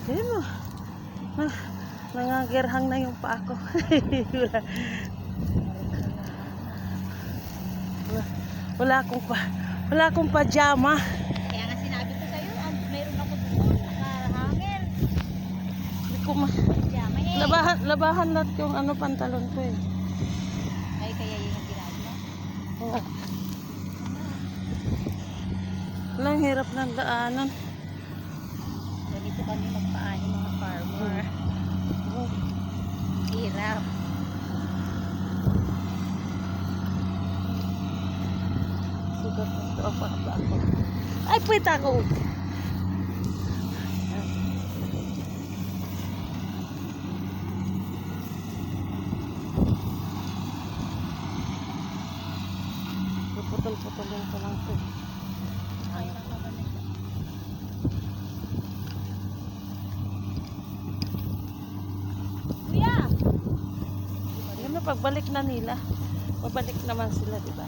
Tignan mo. Nangagerhang na yung paa ko. Wala akong pajama. Kaya nga sinabi ko sa'yo, mayroon ako doon, nakahangel. Hindi ko Pajama eh. labahan lahat yung pantalon ko eh. Ay, kaya yun ang ginagawa. Oo. Walang hirap ng daanan. Ganito kami magpaani mga farmer. Hirap. Sugat na ito ako. Ay, puwita ako. Putol-putulin ko lang ito. Kuya! Yun na, pagbalik na nila. Pabalik naman sila, di ba?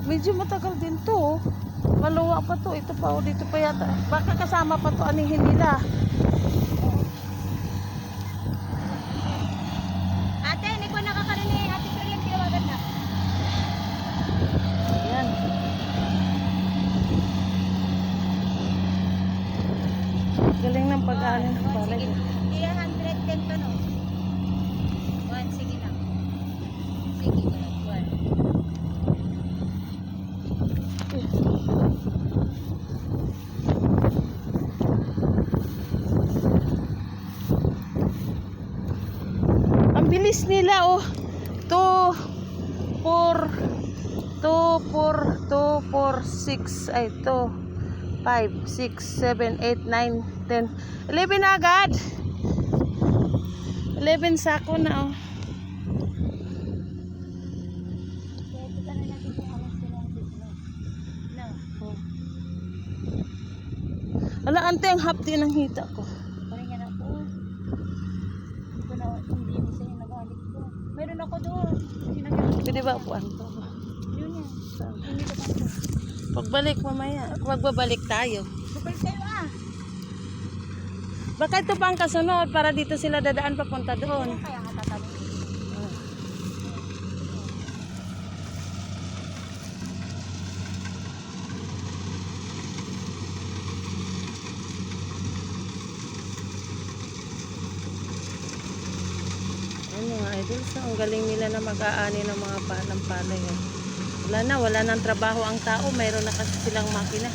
Medyo matagal din to. Maluwa pa to. Ito pa, dito pa yata. Baka kasama pa to anihin nila. Ate, hindi ko nakakarinig. Ate, pero yung tinawagan na. Ayan. Galing ng pag-aanin ng balay. Sige, 110 pa no? 1, sige na. Sige, 1. Ang bilis nila oh. 2, 4, 6, ay 2, 5, 6, 7, 8, 9, 10, 11 na agad. 11 sako na oh. Kaya ito na natin kung anong sinong no? Wala ante ang hapdi ng hita ko. Parang yan ako. Ito na, hindi mo sa'yo nabalik ko. Meron ako doon. Pwede ba upuan to? Yun yan. Hindi ko pa ito. Pagbalik mamaya. Magbabalik tayo. Balik kayo ah. Baka ito pa ang kasunod para dito sila dadaan papunta doon. Kaya nga tatanong. Ayun mga idol, so ang galing nila na mag-aani ng mga palay. Wala nang trabaho ang tao, mayroon na kasi silang makina.